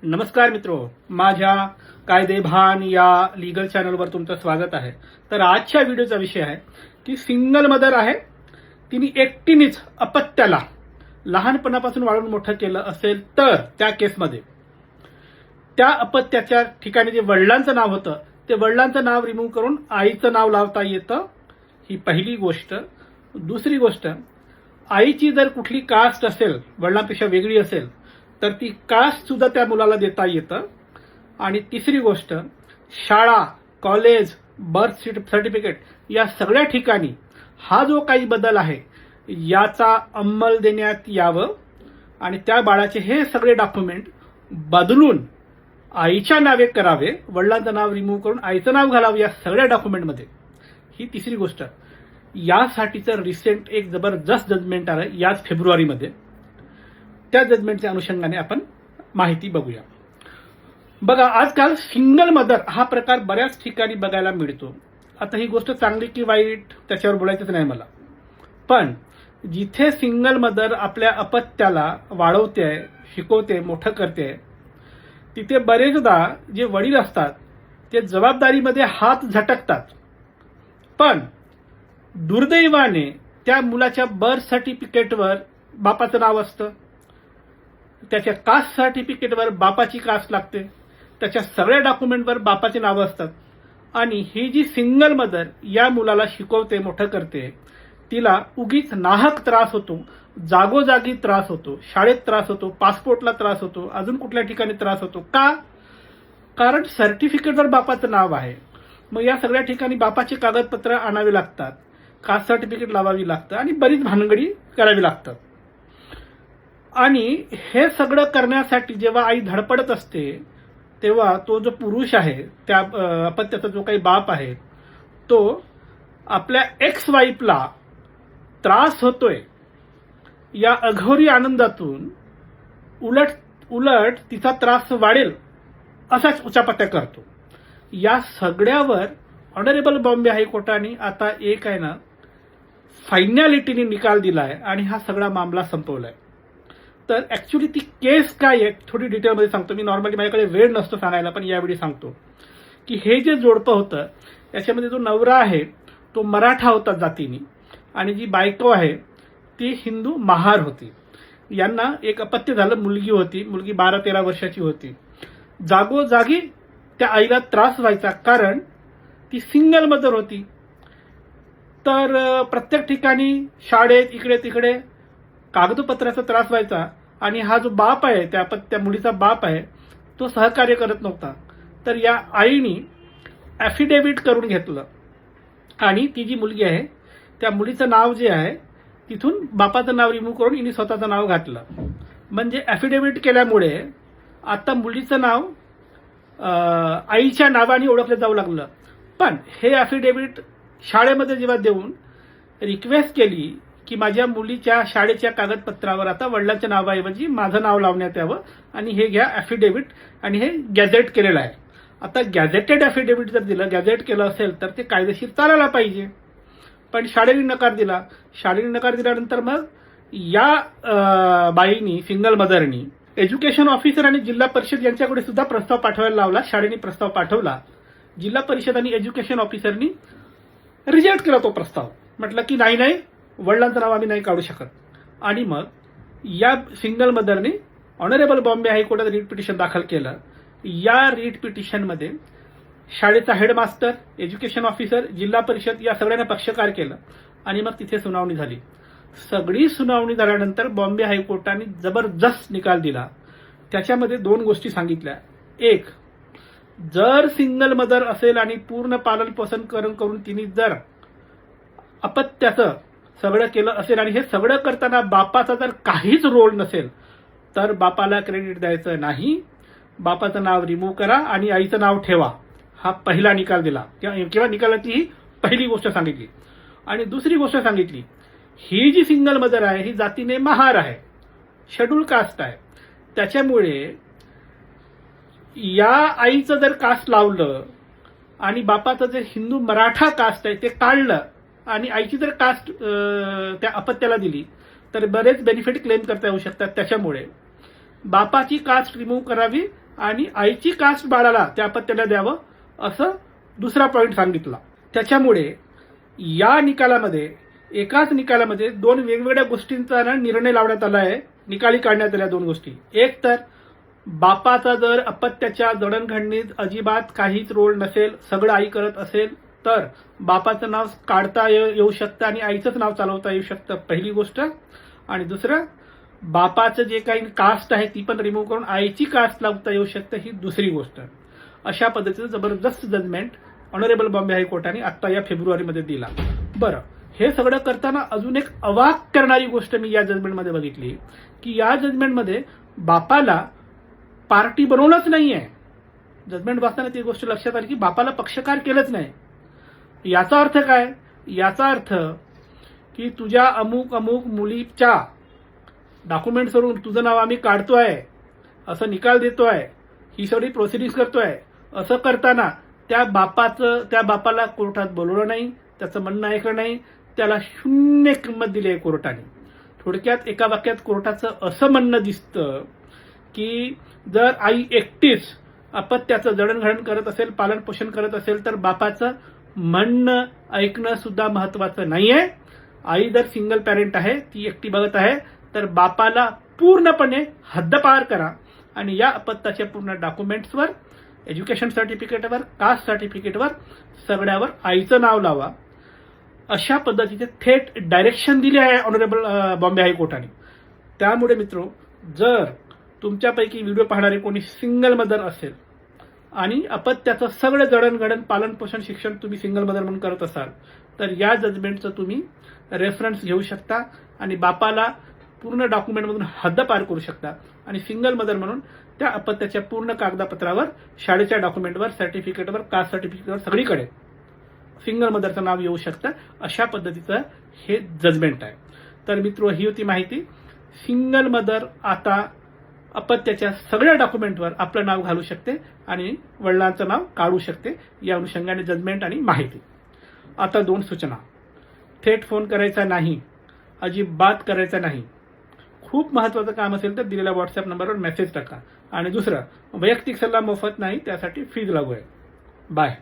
नमस्कार मित्रो, माझ्या कायदेभान या लीगल चॅनलवर तुमचं स्वागत आहे. तर आजच्या व्हिडिओचा विषय आहे की सिंगल मदर आहे, तिने एकटीनेच अपत्याला लहानपणापासून वाढवून मोठं केलं असेल तर त्या केसमध्ये त्या अपत्याच्या ठिकाणी जे वडिलांचं नाव होतं ते वडिलांचं नाव रिमूव्ह करून आईचं नाव लावता येतं. ही पहिली गोष्ट. दुसरी गोष्ट, आईची जर कुठली कास्ट असेल, वडिलांपेक्षा वेगळी असेल, तर ती कास्ट सुद्धा त्या मुलाला देता येतं. आणि तिसरी गोष्ट, शाळा, कॉलेज, बर्थ सर्टिफिकेट या सगळ्या ठिकाणी हा जो काही बदल आहे याचा अंमल देण्यात यावं आणि त्या बाळाचे हे सगळे डॉक्युमेंट बदलून आईच्या नावे करावे, वडिलांचं नाव रिमूव्ह करून आईचं नाव घालावं या सगळ्या डॉक्युमेंटमध्ये. ही तिसरी गोष्ट. यासाठीचं रिसेंट एक जबरदस्त जजमेंट आलं याच फेब्रुवारीमध्ये. त्या जजमेंटच्या अनुषंगाने आपण माहिती बघूया. बघा, आजकाल सिंगल मदर हा प्रकार बऱ्याच ठिकाणी बघायला मिळतो. आता ही गोष्ट चांगली की वाईट त्याच्यावर बोलायचंच नाही मला, पण जिथे सिंगल मदर आपल्या अपत्याला वाढवते, शिकवते, मोठं करते, तिथे बरेचदा जे वडील असतात ते जबाबदारीमध्ये हात झटकतात. पण दुर्दैवाने त्या मुलाच्या बर्थ सर्टिफिकेटवर बापाचं नाव असतं, त्याच्या कास्ट सर्टिफिकेटवर बापाची कास्ट लागते, त्याच्या सगळ्या डॉक्युमेंटवर बापाची नावं असतात. आणि ही जी सिंगल मदर या मुलाला शिकवते, मोठं करते, तिला उगीच नाहक त्रास होतो, जागोजागी त्रास होतो, शाळेत त्रास होतो, पासपोर्टला त्रास होतो, अजून कुठल्या ठिकाणी त्रास होतो. का? कारण सर्टिफिकेटवर बापाचं नाव आहे. मग या सगळ्या ठिकाणी बापाची कागदपत्र आणावी लागतात, कास्ट सर्टिफिकेट लावावी लागतं आणि बरीच भानगडी करावी लागतात. आणि हे सगळं करण्यासाठी जेव्हा आई धडपडत असते तेव्हा तो जो पुरुष आहे, त्या अपत्याचा जो काही बाप आहे, तो आपल्या एक्स वाईफला त्रास होतोय या अघोरी आनंदातून उलट तिचा त्रास वाढेल असाच उचापत्या करतो. या सगळ्यावर ऑनरेबल बॉम्बे हायकोर्टाने आता एक आहे ना फायनॅलिटीने निकाल दिलाय आणि हा सगळा मामला संपवलाय. तर ऍक्च्युली ती केस काय आहे थोडी डिटेलमध्ये सांगतो मी. नॉर्मली माझ्याकडे वेळ नसतो सांगायला, पण यावेळी सांगतो की हे जे जोडपं होतं याच्यामध्ये जो नवरा आहे तो मराठा होता जातीने आणि जी बायको आहे ती हिंदू महार होती. यांना एक अपत्य झालं, मुलगी होती, मुलगी 12-13 वर्षाची होती. जागोजागी त्या आईला त्रास व्हायचा कारण ती सिंगल मदर होती. तर प्रत्येक ठिकाणी शाळेत इकडे तिकडे कागदपत्राचा त्रास व्हायचा आणि हा जो बाप आहे, त्या मुलीचा बाप आहे, तो सहकार्य करत नव्हता. तर या आईनी ॲफिडेव्हिट करून घेतलं आणि ती जी मुलगी आहे त्या मुलीचं नाव जे आहे तिथून बापाचं नाव रिमूव्ह करून हिने स्वतःचं नाव घातलं. म्हणजे ॲफिडेव्हिट केल्यामुळे आता मुलीचं नाव आईच्या नावाने ओळखलं जाऊ लागलं. पण हे ॲफिडेव्हिट शाळेमध्ये जेव्हा देऊन रिक्वेस्ट केली की माझ्या मुलीच्या शाळेच्या कागदपत्रावर आता वडिलांच्या नावाऐवजी माझं नाव लावण्यात यावं आणि हे घ्या ॲफिडेव्हिट, आणि हे गॅझेट केलेलं आहे. आता गॅझेटेड ॲफिडेव्हिट जर दिलं, गॅझेट केलं असेल तर ते कायदेशीर चालायला पाहिजे. पण शाळेने नकार दिला. शाळेने नकार दिल्यानंतर मग या बाईनी, सिंगल मदरनी, एज्युकेशन ऑफिसर आणि जिल्हा परिषद यांच्याकडे सुद्धा प्रस्ताव पाठवायला लावला. शाळेने प्रस्ताव पाठवला, जिल्हा परिषद आणि एज्युकेशन ऑफिसरनी रिजेक्ट केला तो प्रस्ताव. म्हटलं की नाही, वडिलांचं नाव आम्ही नाही काढू शकत. आणि मग या सिंगल मदरने ऑनरेबल बॉम्बे हायकोर्टात रीट पिटिशन दाखल केलं. या रीट पिटिशनमध्ये शाळेचा हेडमास्टर, एज्युकेशन ऑफिसर, जिल्हा परिषद या सगळ्यांना पक्षकार केलं आणि मग तिथे सुनावणी झाली. सगळी सुनावणी झाल्यानंतर बॉम्बे हायकोर्टाने जबरदस्त निकाल दिला. त्याच्यामध्ये 2 गोष्टी सांगितल्या. एक, जर सिंगल मदर असेल आणि पूर्ण पालन पोषण करून तिने जर अपत्याचं सगळं केलं असेल आणि हे सगळं करताना बापाचा जर काहीच रोल नसेल तर बापाला क्रेडिट द्यायचं नाही. बापाचं नाव रिमूव्ह करा आणि आईचं नाव ठेवा. हा पहिला निकाल दिला किंवा निकालाची ही पहिली गोष्ट सांगितली. आणि दुसरी गोष्ट सांगितली, ही जी सिंगल मदर आहे ही जातीने महार आहे, शेड्यूल कास्ट आहे. त्याच्यामुळे या आईचं जर कास्ट लावलं आणि बापाचं जे हिंदू मराठा कास्ट आहे ते काढलं आणि आईची जर कास्ट त्या अपत्याला दिली तर बरेच बेनिफिट क्लेम करता येऊ शकतात. त्याच्यामुळे बापाची कास्ट रिमूव्ह करावी आणि आईची कास्ट बाळाला त्या अपत्याला द्यावं असं दुसरा पॉईंट सांगितला. त्याच्यामुळे या निकालामध्ये एकाच निकालामध्ये दोन वेगवेगळ्या गोष्टींचा निर्णय लावण्यात आला आहे. निकाली काढण्यात आल्या दोन गोष्टी. एक तर बापाचा जर अपत्याच्या जडणघडणीत अजिबात काहीच रोल नसेल, सगळं आई करत असेल तर बापाचं नाव काढता येऊ शकतं आणि आईचंच नाव चालवता येऊ शकतं, पहिली गोष्ट. आणि दुसरं, बापाचं जे काही कास्ट आहे ती पण रिमूव्ह करून आईची कास्ट लावता येऊ शकतं, ही दुसरी गोष्ट. अशा पद्धतीचं जबरदस्त जजमेंट ऑनरेबल बॉम्बे हायकोर्टाने आता या फेब्रुवारीमध्ये दिला. बरं, हे सगळं करताना अजून एक अवाक करणारी गोष्ट मी या जजमेंटमध्ये बघितली की या जजमेंटमध्ये बापाला पार्टी बनवलंच नाहीये. जजमेंट वाचताना ती गोष्ट लक्षात आली की बापाला पक्षकार केलंच नाही. याचा अर्थ काय? याचा अर्थ की तुझ्या अमुक अमुक मुलीच्या डॉक्युमेंट्सवरून तुझं नाव आम्ही काढतोय, असं निकाल देतोय, ही सगळी प्रोसिडिंग्स करतोय. असं करताना त्या बापाला कोर्टात बोलवलं नाही, त्याचं म्हणणं ऐकलं नाही, त्याला शून्य किंमत दिली आहे कोर्टाने. थोडक्यात एका वाक्यात कोर्टाचं असं म्हणणं दिसतं की जर आई एकटीच अपत्याचं जडणघडण करत असेल, पालन पोषण करत असेल तर बापाचं म्हणणं ऐकणं सुद्धा महत्वाचं नाहीये. आई जर सिंगल पॅरेंट आहे, ती एकटी बघत आहे, तर बापाला पूर्णपणे हद्दपार करा आणि या अपत्याच्या पूर्ण डॉक्युमेंट्सवर, एज्युकेशन सर्टिफिकेटवर, कास्ट सर्टिफिकेटवर सगळ्यावर आईचं नाव लावा. अशा पद्धतीचे थेट डायरेक्शन दिले आहे ऑनरेबल बॉम्बे हायकोर्टाने. त्यामुळे मित्रो, जर तुमच्यापैकी व्हिडिओ पाहणारे कोणी सिंगल मदर असेल आणि अपत्याचं सगळं जडणघडण, पालन पोषण, शिक्षण तुम्ही सिंगल मदर म्हणून करत असाल तर या जजमेंटचं तुम्ही रेफरन्स घेऊ शकता आणि बापाला पूर्ण डॉक्युमेंटमधून हद्दपार करू शकता आणि सिंगल मदर म्हणून त्या अपत्याच्या पूर्ण कागदपत्रावर, शाळेच्या डॉक्युमेंटवर, सर्टिफिकेटवर, कास्ट सर्टिफिकेटवर सगळीकडे सिंगल मदरचं नाव येऊ शकतं. अशा पद्धतीचं हे जजमेंट आहे. तर मित्रो, ही होती माहिती. सिंगल मदर आता अपत्याच्या सगळ्या डॉक्युमेंटवर आपलं नाव घालू शकते आणि वडिलांचं नाव काढू शकते. या अनुषंगाने जजमेंट आणि माहिती. आता दोन सूचना. थेट फोन करायचा नाही, अजिबात करायचा नाही. खूप महत्वाचं काम असेल तर दिलेल्या व्हॉट्सअप नंबरवर मेसेज टाका. आणि दुसरं, वैयक्तिक सल्ला मोफत नाही, त्यासाठी फीज लागू आहे. बाय.